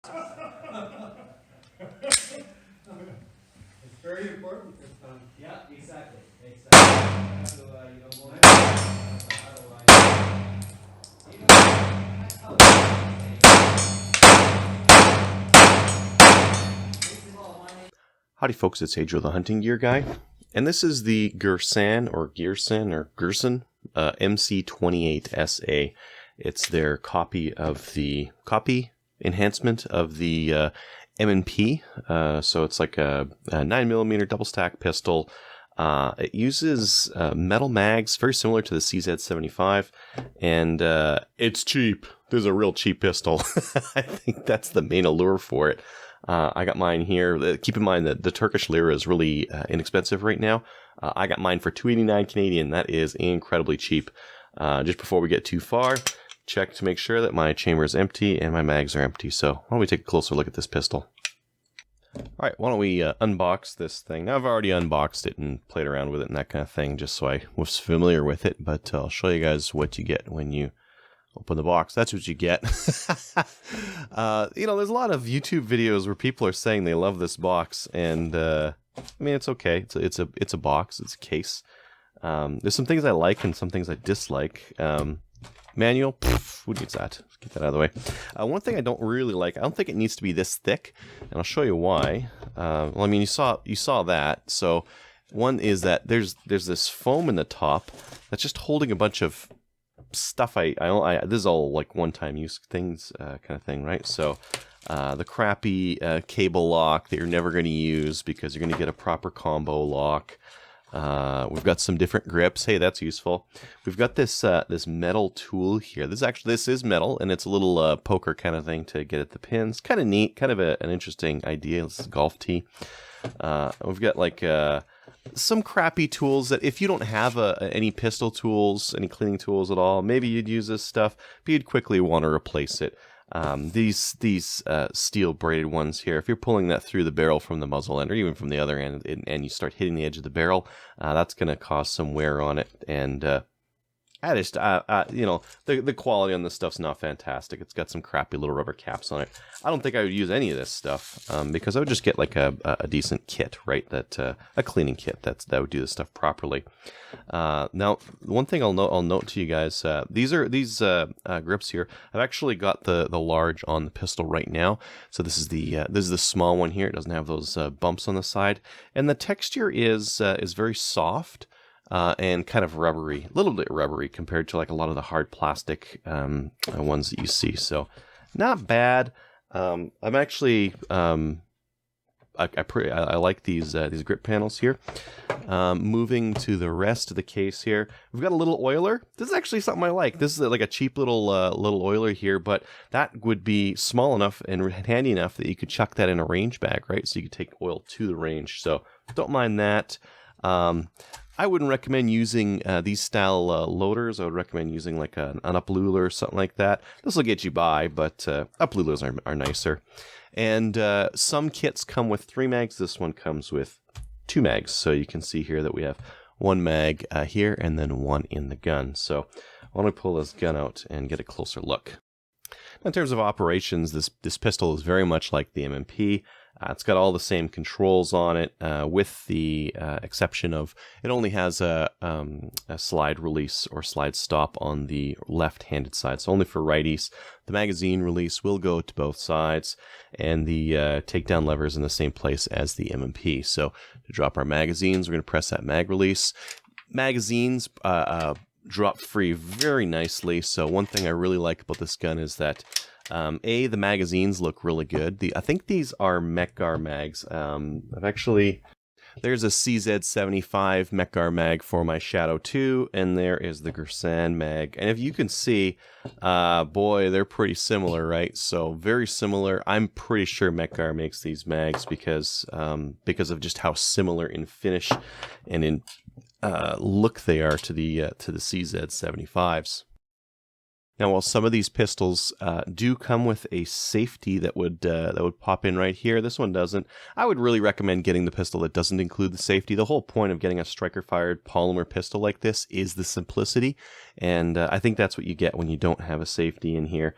It's very important this time. Yeah, exactly. So, Howdy folks, it's Adriel the Hunting Gear Guy, and this is the Girsan MC28 SA. It's their copy enhancement of the M&P, so it's like a 9mm double stack pistol. It uses metal mags, very similar to the CZ75, and it's cheap. This is a real cheap pistol. I think that's the main allure for it. I got mine here. Keep in mind that the Turkish lira is really inexpensive right now. I got mine for $289 Canadian. That is incredibly cheap. Just before we get too far, check to make sure that my chamber is empty and my mags are empty. So why don't we take a closer look at this pistol? Alright, why don't we unbox this thing. Now I've already unboxed it and played around with it and that kind of thing, just so I was familiar with it, but I'll show you guys what you get when you open the box. That's what you get. You know, there's a lot of YouTube videos where people are saying they love this box, and I mean, it's okay. It's a box. It's a case. There's some things I like and some things I dislike. Manual, who needs that? Let's get that out of the way. One thing I don't really like, I don't think it needs to be this thick, and I'll show you why. Well, I mean, you saw that. So one is that there's this foam in the top that's just holding a bunch of stuff. This is all like one-time use things, kind of thing, right? So the crappy cable lock that you're never going to use because you're going to get a proper combo lock. We've got some different grips. Hey, that's useful. We've got this this metal tool here. This is metal, and it's a little poker kind of thing to get at the pins. Kind of neat, kind of an interesting idea. This is a golf tee. We've got like some crappy tools that if you don't have any pistol tools, any cleaning tools at all, maybe you'd use this stuff, but you'd quickly want to replace it. These steel braided ones here, if you're pulling that through the barrel from the muzzle end or even from the other end and you start hitting the edge of the barrel, that's going to cause some wear on it. And you know, the quality on this stuff's not fantastic. It's got some crappy little rubber caps on it. I don't think I would use any of this stuff because I would just get like a decent kit, right? A cleaning kit that would do this stuff properly. Now, one thing I'll note to you guys, these grips here. I've actually got the large on the pistol right now. So this is the small one here. It doesn't have those bumps on the side, and the texture is very soft. And kind of rubbery, a little bit rubbery compared to like a lot of the hard plastic ones that you see. So not bad. I'm actually I like these grip panels here. Moving to the rest of the case here, we've got a little oiler. This is actually something I like. This is like a cheap little oiler here, but that would be small enough and handy enough that you could chuck that in a range bag, right? So you could take oil to the range. So don't mind that. I wouldn't recommend using these style loaders. I would recommend using like an up-luller or something like that. This will get you by, but up-lullers are nicer. And some kits come with 3 mags. This one comes with 2 mags. So you can see here that we have 1 mag here and then 1 in the gun. So I want to pull this gun out and get a closer look. In terms of operations, this pistol is very much like the M&P. It's got all the same controls on it, with the exception of it only has a slide release or slide stop on the left-handed side, so only for righties. The magazine release will go to both sides, and the takedown lever is in the same place as the M&P. So to drop our magazines, we're going to press that mag release. Magazines drop free very nicely, so one thing I really like about this gun is that the magazines look really good. I think these are Mekgar mags. There's a CZ75 Mekgar mag for my Shadow 2, and there is the Girsan mag. And if you can see, boy, they're pretty similar, right? So very similar. I'm pretty sure Mekgar makes these mags because of just how similar in finish and in look they are to the CZ75s. Now, while some of these pistols do come with a safety that would pop in right here, this one doesn't. I would really recommend getting the pistol that doesn't include the safety. The whole point of getting a striker-fired polymer pistol like this is the simplicity, and I think that's what you get when you don't have a safety in here.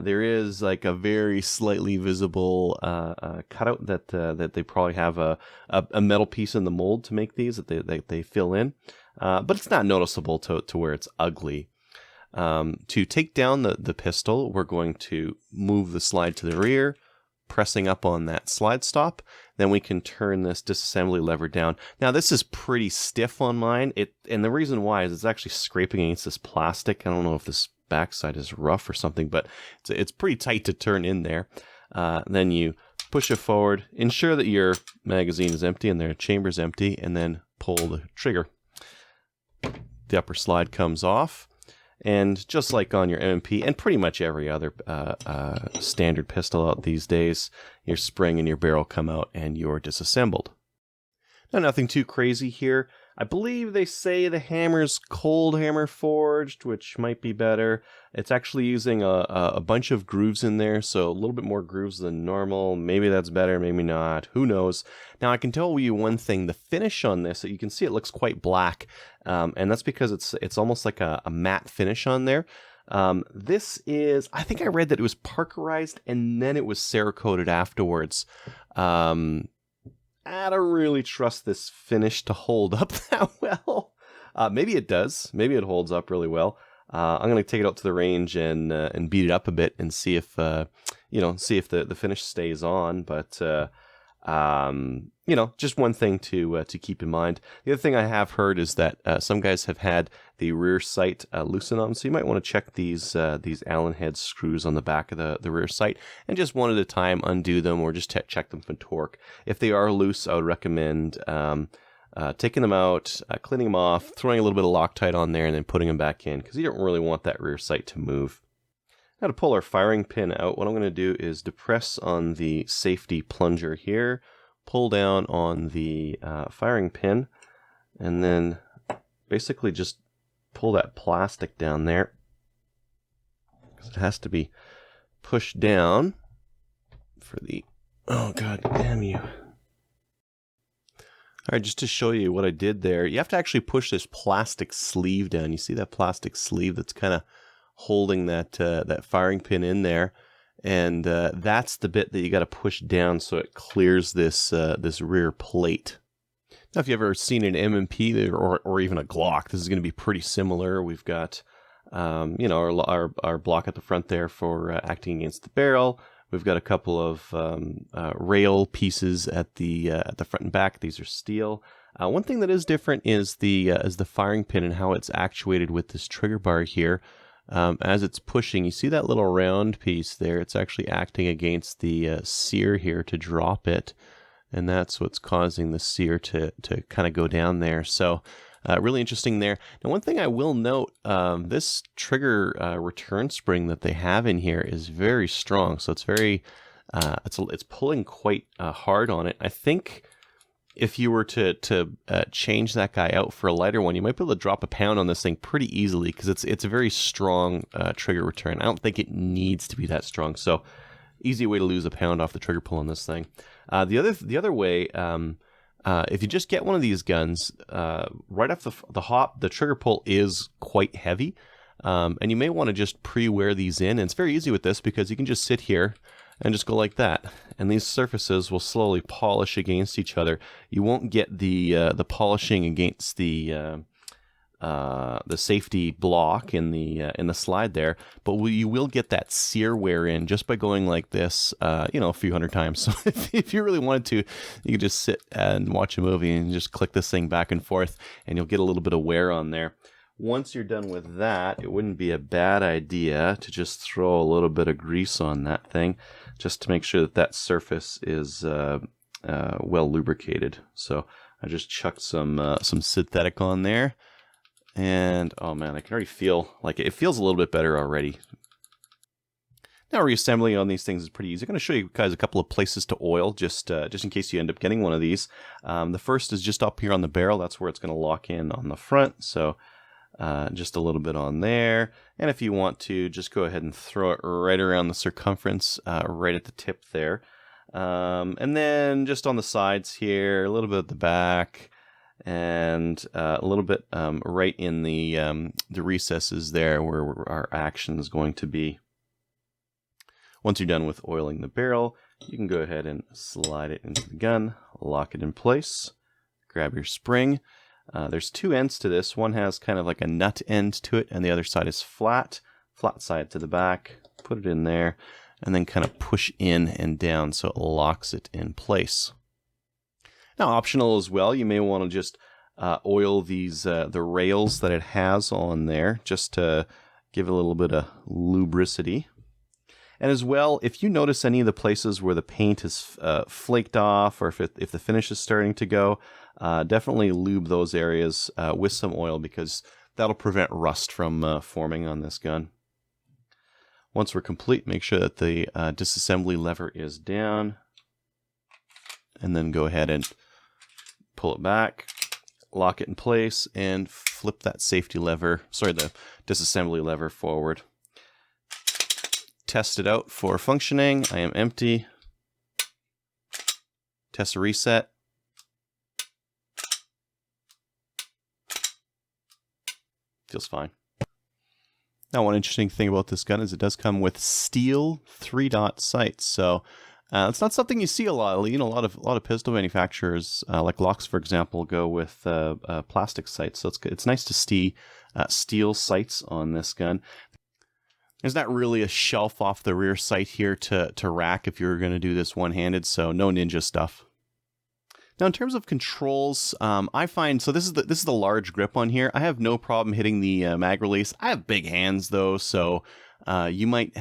There is like a very slightly visible cutout that they probably have a metal piece in the mold to make these that they fill in, but it's not noticeable to where it's ugly. To take down the pistol, we're going to move the slide to the rear, pressing up on that slide stop. Then we can turn this disassembly lever down. Now this is pretty stiff on mine, and the reason why is it's actually scraping against this plastic. I don't know if this backside is rough or something, but it's pretty tight to turn in there. Then you push it forward, ensure that your magazine is empty and their chamber is empty, and then pull the trigger. The upper slide comes off. And just like on your M&P and pretty much every other standard pistol out these days, your spring and your barrel come out and you're disassembled. Now, nothing too crazy here. I believe they say the hammer's cold hammer forged, which might be better. It's actually using a bunch of grooves in there, so a little bit more grooves than normal. Maybe that's better, maybe not. Who knows? Now, I can tell you one thing. The finish on this, you can see it looks quite black, and that's because it's almost like a matte finish on there. This is, I think I read that it was Parkerized and then it was Cerakoted afterwards. I don't really trust this finish to hold up that well. Maybe it does. Maybe it holds up really well. I'm going to take it out to the range and beat it up a bit and see if the finish stays on. But just one thing to keep in mind. The other thing I have heard is that some guys have had the rear sight loosen on, so you might want to check these Allen head screws on the back of the rear sight, and just one at a time undo them, or just check them for torque. If they are loose, I would recommend taking them out, cleaning them off, throwing a little bit of Loctite on there, and then putting them back in, because you don't really want that rear sight to move. Now, to pull our firing pin out, what I'm going to do is depress on the safety plunger here, pull down on the firing pin, and then basically just pull that plastic down there, because it has to be pushed down for the... Oh, god damn you. Alright, just to show you what I did there, you have to actually push this plastic sleeve down. You see that plastic sleeve that's kind of holding that firing pin in there, and that's the bit that you got to push down so it clears this rear plate. Now, if you've ever seen an M&P or even a Glock, this is going to be pretty similar. We've got our block at the front there for acting against the barrel. We've got a couple of rail pieces at the front and back. These are steel. One thing that is different is the firing pin and how it's actuated with this trigger bar here. As it's pushing, you see that little round piece there? It's actually acting against the sear here to drop it, and that's what's causing the sear to kind of go down there. So really interesting there. Now, one thing I will note, this trigger return spring that they have in here is very strong. So it's very it's pulling quite hard on it. I think if you were to change that guy out for a lighter one, you might be able to drop a pound on this thing pretty easily, because it's a very strong trigger return. I don't think it needs to be that strong. So easy way to lose a pound off the trigger pull on this thing. The other way, if you just get one of these guns, right off the hop, the trigger pull is quite heavy, and you may want to just pre-wear these in. And it's very easy with this, because you can just sit here and just go like that, and these surfaces will slowly polish against each other. You won't get the polishing against the safety block in the slide there, but you will get that sear wear in just by going like this, a few hundred times. So if you really wanted to, you could just sit and watch a movie and just click this thing back and forth, and you'll get a little bit of wear on there. Once you're done with that, it wouldn't be a bad idea to just throw a little bit of grease on that thing, just to make sure that surface is well lubricated. So I just chucked some synthetic on there, and oh man, I can already feel like it feels a little bit better already. Now, reassembling on these things is pretty easy. I'm going to show you guys a couple of places to oil, just in case you end up getting one of these. The first is just up here on the barrel. That's where it's going to lock in on the front. So just a little bit on there. And if you want to, just go ahead and throw it right around the circumference, right at the tip there. And then just on the sides here, a little bit at the back, and a little bit right in the recesses there where our action is going to be. Once you're done with oiling the barrel, you can go ahead and slide it into the gun, lock it in place, grab your spring. There's two ends to this. One has kind of like a nut end to it, and the other side is flat side to the back. Put it in there, and then kind of push in and down so it locks it in place. Now, optional as well, you may want to just oil these the rails that it has on there, just to give it a little bit of lubricity. And as well, if you notice any of the places where the paint is flaked off, or if the finish is starting to go, definitely lube those areas with some oil, because that'll prevent rust from forming on this gun. Once we're complete, make sure that the disassembly lever is down, and then go ahead and pull it back, lock it in place, and flip that the disassembly lever forward. Test it out for functioning. I am empty. Test a reset. Feels fine. Now, one interesting thing about this gun is it does come with steel 3-dot sights. So it's not something you see a lot. You know, a lot of pistol manufacturers, like Locks, for example, go with plastic sights. So it's nice to see steel sights on this gun. There's not really a shelf off the rear sight here to rack if you're going to do this one-handed, so no ninja stuff. Now, in terms of controls, I find, so this is the large grip on here. I have no problem hitting the mag release. I have big hands though, so you might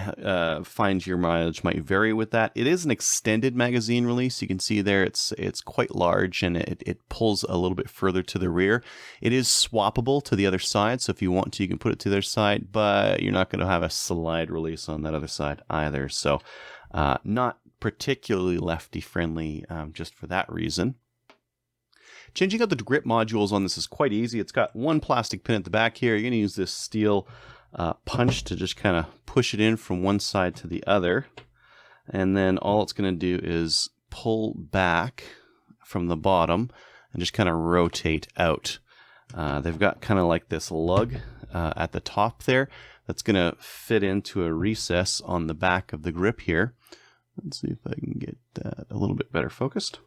find your mileage might vary with that. It is an extended magazine release. You can see there it's quite large, and it pulls a little bit further to the rear. It is swappable to the other side, so if you want to, you can put it to the other side, but you're not going to have a slide release on that other side either. So not particularly lefty friendly just for that reason. Changing out the grip modules on this is quite easy. It's got one plastic pin at the back here. You're going to use this steel punch to just kind of push it in from one side to the other. And then all it's going to do is pull back from the bottom and just kind of rotate out. They've got kind of like this lug at the top there that's going to fit into a recess on the back of the grip here. Let's see if I can get that a little bit better focused.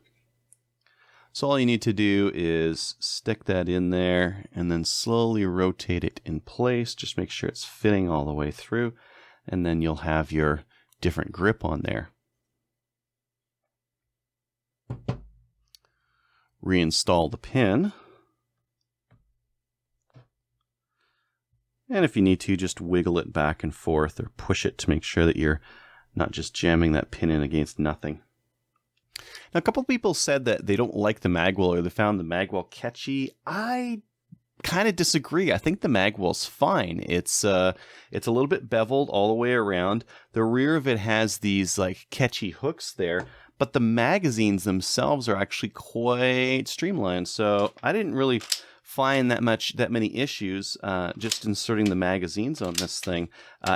So all you need to do is stick that in there and then slowly rotate it in place. Just make sure it's fitting all the way through, and then you'll have your different grip on there. Reinstall the pin. And if you need to, just wiggle it back and forth or push it to make sure that you're not just jamming that pin in against nothing. Now, a couple of people said that they don't like the magwell, or they found the magwell catchy. I kind of disagree. I think the magwell's fine. It's a little bit beveled all the way around. The rear of it has these like catchy hooks there, but the magazines themselves are actually quite streamlined. So I didn't really find that many issues just inserting the magazines on this thing.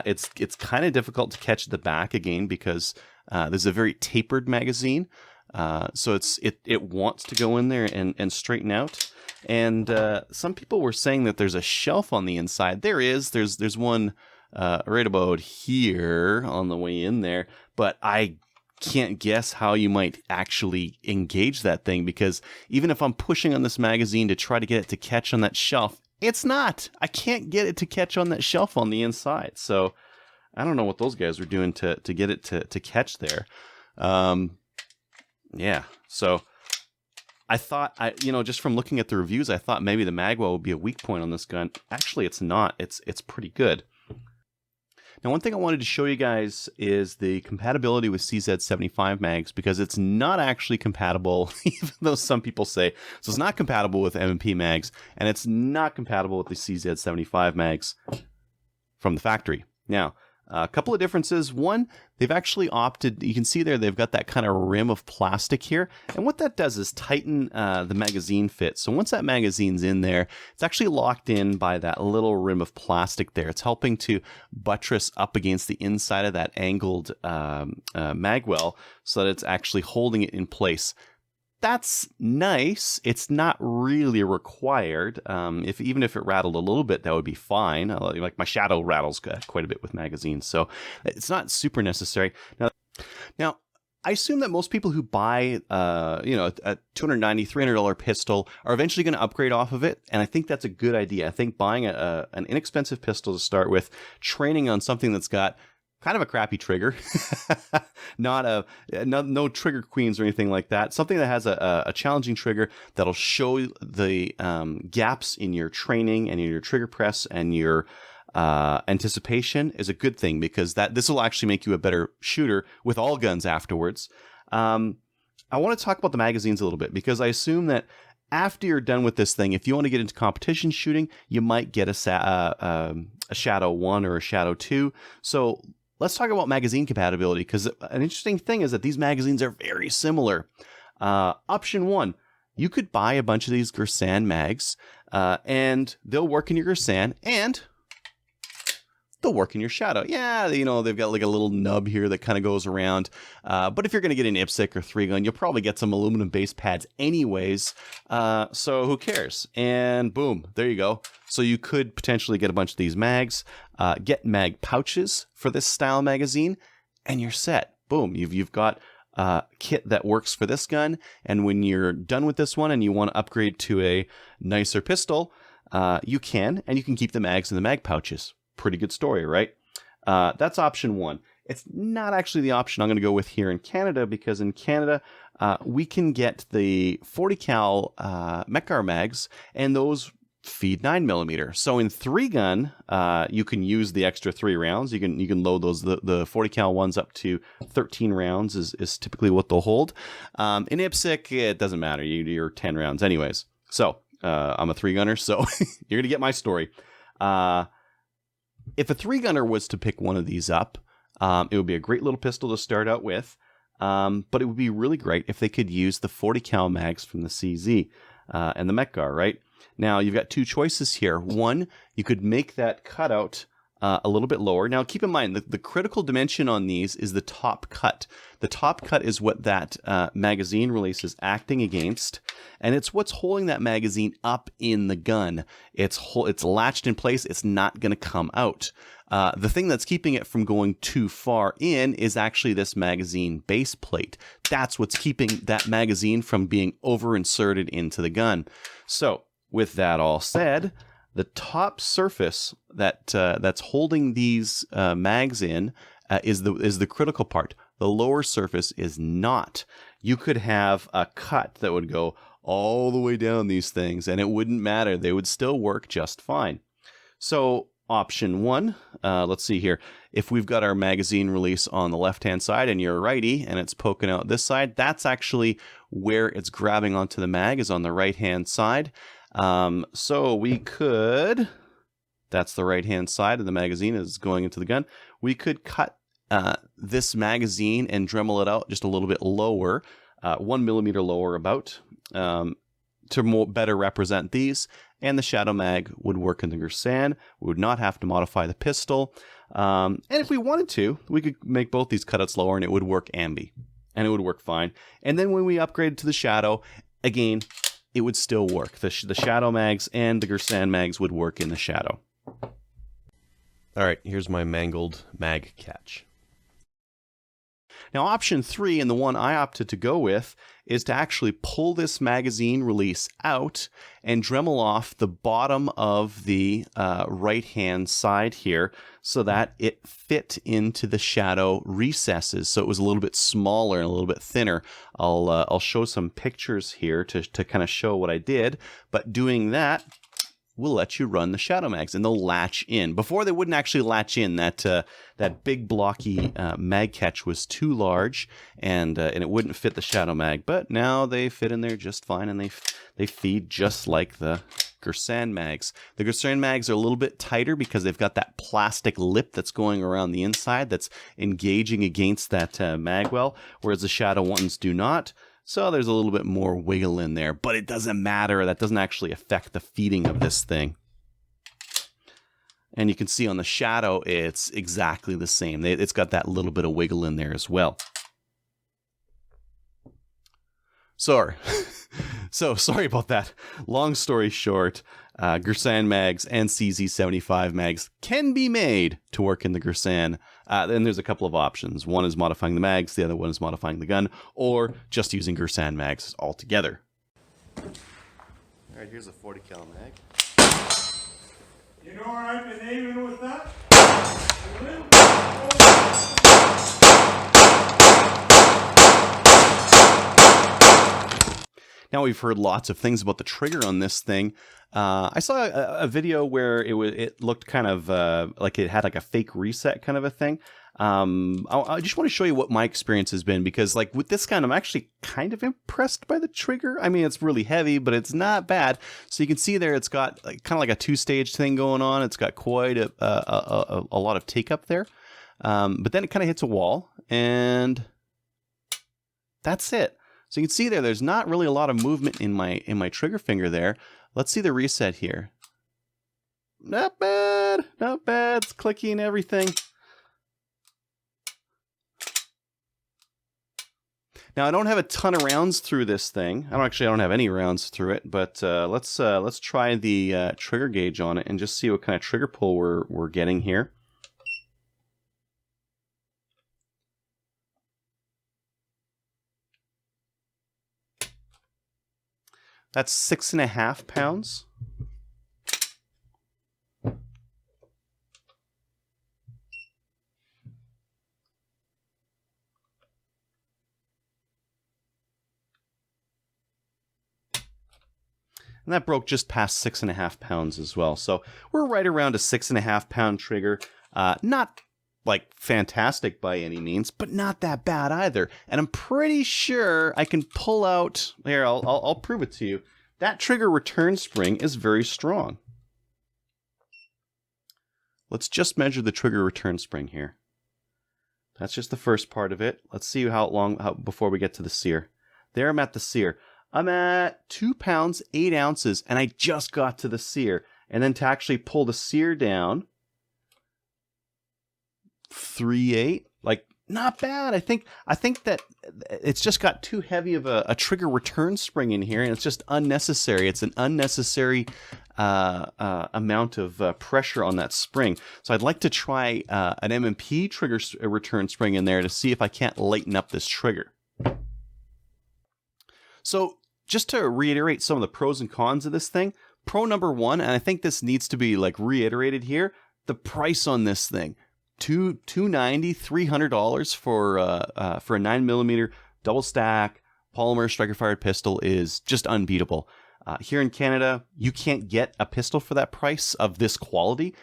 It's kind of difficult to catch the back again because there's a very tapered magazine. So it wants to go in there and straighten out. And some people were saying that there's a shelf on the inside. There's one right about here on the way in there, but I can't guess how you might actually engage that thing, because even if I'm pushing on this magazine to try to get it to catch on that shelf, I can't get it to catch on that shelf on the inside. So I don't know what those guys were doing to get it to catch there. Yeah, so I thought, just from looking at the reviews, I thought maybe the magwell would be a weak point on this gun. Actually, it's not. It's pretty good. Now, one thing I wanted to show you guys is the compatibility with CZ75 mags, because it's not actually compatible, even though some people say. So it's not compatible with M&P mags, and it's not compatible with the CZ75 mags from the factory. Now, A couple of differences. One, they've actually opted, you can see there, they've got that kind of rim of plastic here. And what that does is tighten the magazine fit. So once that magazine's in there, it's actually locked in by that little rim of plastic there. It's helping to buttress up against the inside of that angled mag well so that it's actually holding it in place. That's nice. It's not really required. Even if it rattled a little bit, that would be fine. Like my shadow rattles quite a bit with magazines, so it's not super necessary. Now, I assume that most people who buy, a $290, $300 pistol are eventually going to upgrade off of it, and I think that's a good idea. I think buying an inexpensive pistol to start with, training on something that's got kind of a crappy trigger, no trigger queens or anything like that. Something that has a challenging trigger that'll show the gaps in your training and in your trigger press and your anticipation is a good thing, because this will actually make you a better shooter with all guns afterwards. I want to talk about the magazines a little bit, because I assume that after you're done with this thing, if you want to get into competition shooting, you might get a Shadow 1 or a Shadow 2. So let's talk about magazine compatibility, because an interesting thing is that these magazines are very similar. Option 1, you could buy a bunch of these Girsan mags, and they'll work in your Girsan, and they'll work in your Shadow. Yeah, they've got like a little nub here that kind of goes around. But if you're going to get an IPSC or 3-gun, you'll probably get some aluminum base pads anyways. So who cares? And boom, there you go. So you could potentially get a bunch of these mags, get mag pouches for this style magazine, and you're set. Boom, you've got a kit that works for this gun. And when you're done with this one and you want to upgrade to a nicer pistol, you can, and you can keep the mags in the mag pouches. Pretty good story, right? That's option 1. It's not actually the option I'm going to go with here in Canada, because in Canada, we can get the 40 cal Mekar mags, and those feed 9mm. So in 3-gun, you can use the extra 3 rounds. You can load those. The 40 cal ones up to 13 rounds is typically what they'll hold. In IPSC, it doesn't matter. You're 10 rounds anyways. So I'm a 3-gunner, so you're going to get my story. If a 3-gunner was to pick one of these up, it would be a great little pistol to start out with, but it would be really great if they could use the 40 cal mags from the CZ and the Mekar, right? Now, you've got 2 choices here. One, you could make that cutout a little bit lower. Now, keep in mind, the critical dimension on these is the top cut. The top cut is what that magazine release is acting against, and it's what's holding that magazine up in the gun. It's latched in place. It's not going to come out. The thing that's keeping it from going too far in is actually this magazine base plate. That's what's keeping that magazine from being over-inserted into the gun. So, with that all said, the top surface that's holding these mags in is the critical part. The lower surface is not. You could have a cut that would go all the way down these things, and it wouldn't matter. They would still work just fine. So option 1, let's see here. If we've got our magazine release on the left-hand side and you're a righty and it's poking out this side, that's actually where it's grabbing onto the mag, is on the right-hand side. So we could, that's the right-hand side of the magazine is going into the gun. We could cut this magazine and Dremel it out just a little bit lower, 1mm lower about, to better represent these. And the Shadow mag would work in the Girsan. We would not have to modify the pistol. And if we wanted to, we could make both these cutouts lower and it would work ambi. And it would work fine. And then when we upgraded to the Shadow, again, it would still work. The Shadow mags and the Girsan mags would work in the Shadow. All right, here's my mangled mag catch. Now, option 3, and the one I opted to go with, is to actually pull this magazine release out and Dremel off the bottom of the right-hand side here so that it fit into the Shadow recesses. So it was a little bit smaller and a little bit thinner. I'll show some pictures here to kind of show what I did. But doing that will let you run the Shadow mags, and they'll latch in. Before, they wouldn't actually latch in. That big blocky mag catch was too large, and it wouldn't fit the Shadow mag. But now they fit in there just fine, and they feed just like the Girsan mags. The Girsan mags are a little bit tighter because they've got that plastic lip that's going around the inside that's engaging against that mag well, whereas the Shadow ones do not. So there's a little bit more wiggle in there, but it doesn't matter. That doesn't actually affect the feeding of this thing. And you can see on the Shadow, it's exactly the same. It's got that little bit of wiggle in there as well. Sorry. Sorry about that. Long story short, Girsan mags and CZ75 mags can be made to work in the Girsan. Then there's a couple of options. One is modifying the mags, the other one is modifying the gun, or just using Girsan mags altogether. All right, here's a 40 cal mag. You know where I've been aiming with that? Now we've heard lots of things about the trigger on this thing. I saw a video where it looked kind of like it had like a fake reset kind of a thing. I just want to show you what my experience has been, because like with this gun, I'm actually kind of impressed by the trigger. I mean, it's really heavy, but it's not bad. So you can see there, it's got like, kind of like a two-stage thing going on. It's got quite a lot of take up there. But then it kind of hits a wall, and that's it. So you can see there's not really a lot of movement in my trigger finger there. Let's see the reset here. Not bad, not bad. It's clicky and everything. Now I don't have a ton of rounds through this thing. I don't have any rounds through it. But let's try the trigger gauge on it and just see what kind of trigger pull we're getting here. That's 6.5 pounds. And that broke just past 6.5 pounds as well. So we're right around a 6.5 pound trigger. Not like fantastic by any means, but not that bad either. And I'm pretty sure I can pull out, here, I'll prove it to you. That trigger return spring is very strong. Let's just measure the trigger return spring here. That's just the first part of it. Let's see how long before we get to the sear. There I'm at the sear. I'm at 2 pounds, 8 ounces, and I just got to the sear. And then to actually pull the sear down, 3.8, like not bad. I think that it's just got too heavy of a trigger return spring in here, and it's just unnecessary. It's an unnecessary amount of pressure on that spring. So I'd like to try an M&P trigger return spring in there to see if I can't lighten up this trigger. So just to reiterate some of the pros and cons of this thing, pro number one, and I think this needs to be like reiterated here, the price on this thing. $290, $300 for a 9mm double stack polymer striker fired pistol is just unbeatable. Here in Canada, you can't get a pistol for that price of this quality.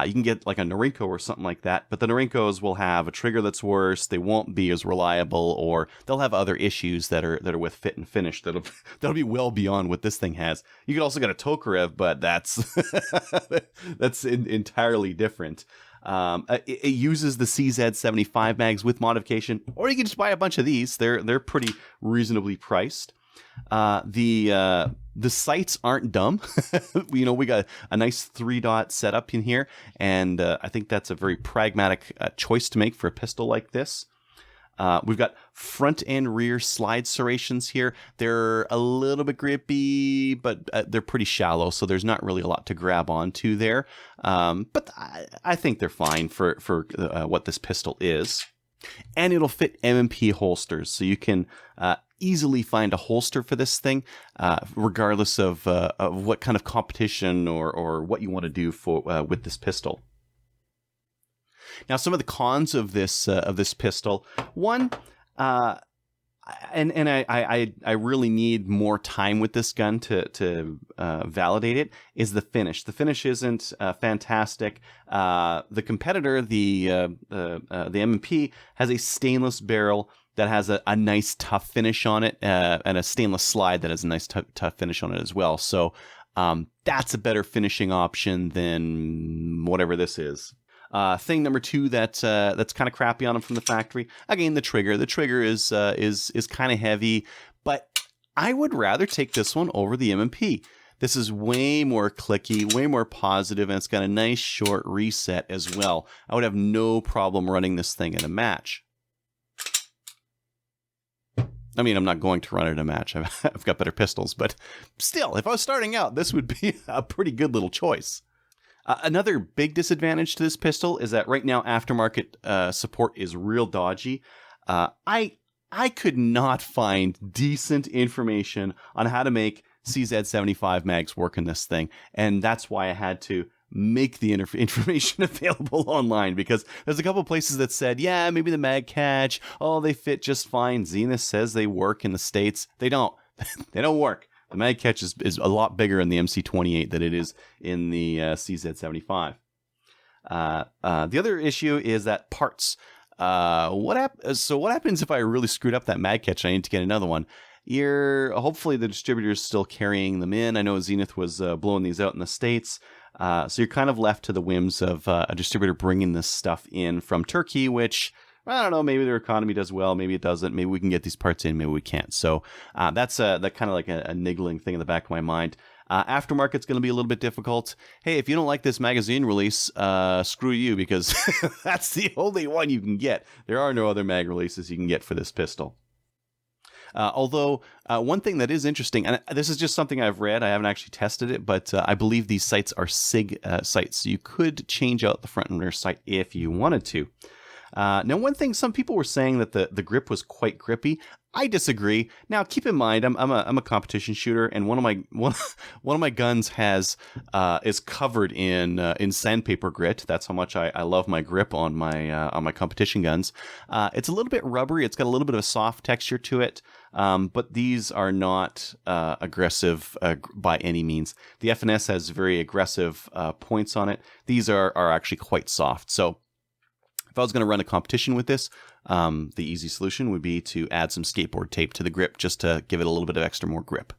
You can get like a Norinco or something like that, but the Norincos will have a trigger that's worse. They won't be as reliable, or they'll have other issues that are with fit and finish that'll be well beyond what this thing has. You could also get a Tokarev, but that's entirely different. It uses the CZ75 mags with modification, or you can just buy a bunch of these. They're pretty reasonably priced. The sights aren't dumb. We got a nice 3-dot setup in here, and I think that's a very pragmatic choice to make for a pistol like this. We've got front and rear slide serrations here. They're a little bit grippy, but they're pretty shallow, so there's not really a lot to grab onto there. But I think they're fine for what this pistol is. And it'll fit M&P holsters, so you can easily find a holster for this thing, regardless of what kind of competition or what you want to do with this pistol. Now, some of the cons of this pistol. One, and I really need more time with this gun to validate it, is the finish. The finish isn't fantastic. The competitor, the M&P, has a stainless barrel that has a nice tough finish on it, and a stainless slide that has a nice tough finish on it as well. So That's a better finishing option than whatever this is. Thing number 2 that's kind of crappy on them from the factory. Again, the trigger. The trigger is kind of heavy, but I would rather take this one over the M&P. This is way more clicky, way more positive, and it's got a nice short reset as well. I would have no problem running this thing in a match. I mean, I'm not going to run it in a match. I've got better pistols, but still, if I was starting out, this would be a pretty good little choice. Another big disadvantage to this pistol is that right now aftermarket support is real dodgy. I could not find decent information on how to make CZ75 mags work in this thing, and that's why I had to make the information available online, because there's a couple places that said, yeah, maybe the mag catch, oh, they fit just fine. Zenith says they work in the States. They don't. They don't work. The mag catch is a lot bigger in the MC28 than it is in the CZ75. The other issue is that parts. What happens if I really screwed up that mag catch and I need to get another one? Hopefully the distributor is still carrying them in. I know Zenith was blowing these out in the States. So you're kind of left to the whims of a distributor bringing this stuff in from Turkey, which, I don't know, maybe their economy does well, maybe it doesn't. Maybe we can get these parts in, maybe we can't. So that's that kind of like a niggling thing in the back of my mind. Aftermarket's going to be a little bit difficult. Hey, if you don't like this magazine release, screw you, because that's the only one you can get. There are no other mag releases you can get for this pistol. Although, one thing that is interesting, and this is just something I've read, I haven't actually tested it, but I believe these sights are SIG sights, so you could change out the front and rear sight if you wanted to. Now, one thing, some people were saying that the grip was quite grippy. I disagree. Now, keep in mind, I'm a competition shooter, and one of my guns is covered in sandpaper grit. That's how much I love my grip on my competition guns. It's a little bit rubbery. It's got a little bit of a soft texture to it, but these are not aggressive by any means. The FNS has very aggressive points on it. These are actually quite soft. So if I was going to run a competition with this, the easy solution would be to add some skateboard tape to the grip just to give it a little bit of extra more grip.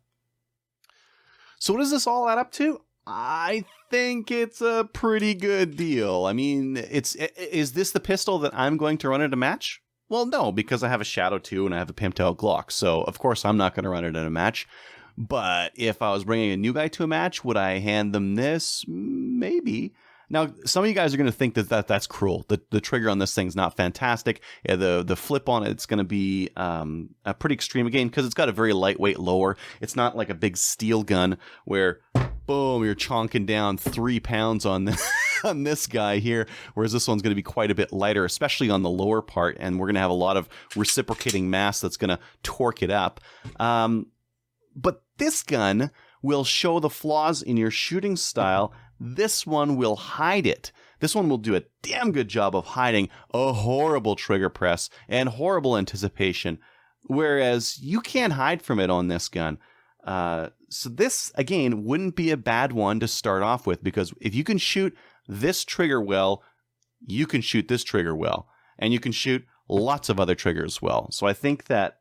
So what does this all add up to? I think it's a pretty good deal. I mean, is this the pistol that I'm going to run in a match? Well, no, because I have a Shadow 2 and I have a pimped out Glock. So, of course, I'm not going to run it in a match. But if I was bringing a new guy to a match, would I hand them this? Maybe. Now, some of you guys are going to think that's cruel. The trigger on this thing's not fantastic. Yeah, the flip on it's going to be pretty extreme again, because it's got a very lightweight lower. It's not like a big steel gun where, boom, you're chonking down 3 pounds on this guy here, whereas this one's going to be quite a bit lighter, especially on the lower part, and we're going to have a lot of reciprocating mass that's going to torque it up. But this gun will show the flaws in your shooting style. This one will hide it. This one will do a damn good job of hiding a horrible trigger press and horrible anticipation, whereas you can't hide from it on this gun. So this, again, wouldn't be a bad one to start off with, because if you can shoot this trigger well, you can shoot this trigger well, and you can shoot lots of other triggers well. So I think that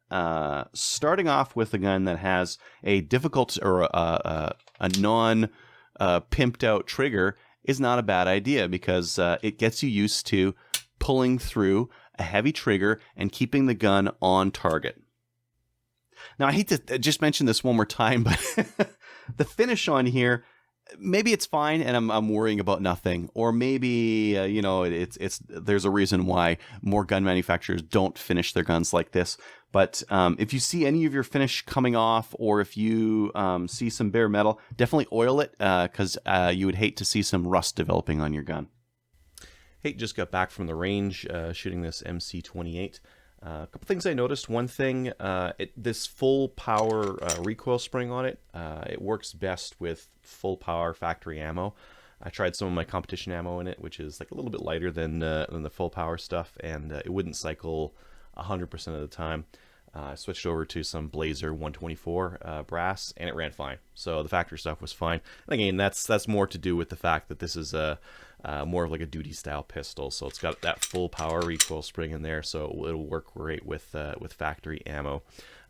starting off with a gun that has a difficult or a non-pimped out trigger is not a bad idea, because it gets you used to pulling through a heavy trigger and keeping the gun on target. Now, I hate to just mention this one more time, but the finish on here, maybe it's fine and I'm worrying about nothing, or maybe there's a reason why more gun manufacturers don't finish their guns like this. But if you see any of your finish coming off, or if you see some bare metal, definitely oil it, because you would hate to see some rust developing on your gun. Hey, just got back from the range shooting this MC28. A couple things I noticed. One thing, this full power recoil spring on it, it works best with full power factory ammo. I tried some of my competition ammo in it, which is like a little bit lighter than the full power stuff, and it wouldn't cycle 100% of the time. I switched over to some Blazer 124 brass, and it ran fine. So the factory stuff was fine. And again, that's more to do with the fact that this is a more of like a duty style pistol. So it's got that full power recoil spring in there, so it'll work great with factory ammo.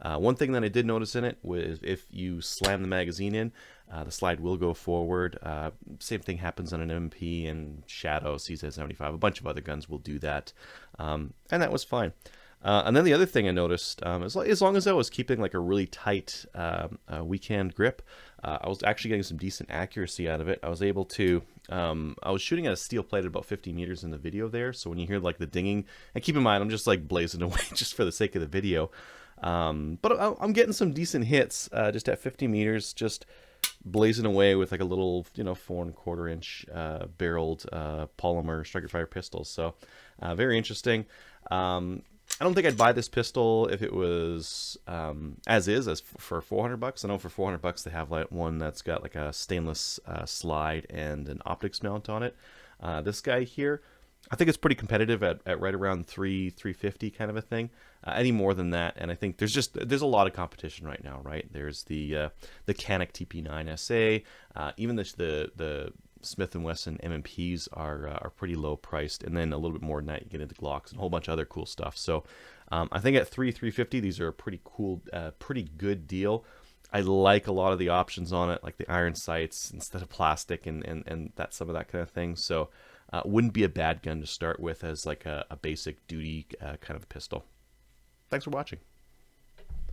One thing that I did notice in it was if you slam the magazine in, the slide will go forward. Same thing happens on an MP and Shadow, CZ75. A bunch of other guns will do that, and that was fine. And then the other thing I noticed is as long as I was keeping like a really tight weak-hand grip, I was actually getting some decent accuracy out of it. I was able to, I was shooting at a steel plate at about 50 meters in the video there, so when you hear like the dinging, and keep in mind I'm just like blazing away just for the sake of the video, but I'm getting some decent hits just at 50 meters, just blazing away with like a little, 4¼ inch barreled polymer striker fire pistol. So very interesting. I don't think I'd buy this pistol if it was as for $400. I know for $400 they have like one that's got like a stainless slide and an optics mount on it. This guy here, I think it's pretty competitive at right around $350 kind of a thing. Any more than that, and I think there's a lot of competition right now, right? There's the Canik TP9 SA, even the Smith & Wesson MMPs are pretty low priced, and then a little bit more than that you get into Glocks and a whole bunch of other cool stuff. So I think at $350 these are a pretty cool, pretty good deal. I like a lot of the options on it, like the iron sights instead of plastic and that some of that kind of thing. So wouldn't be a bad gun to start with as like a basic duty kind of pistol. Thanks for watching.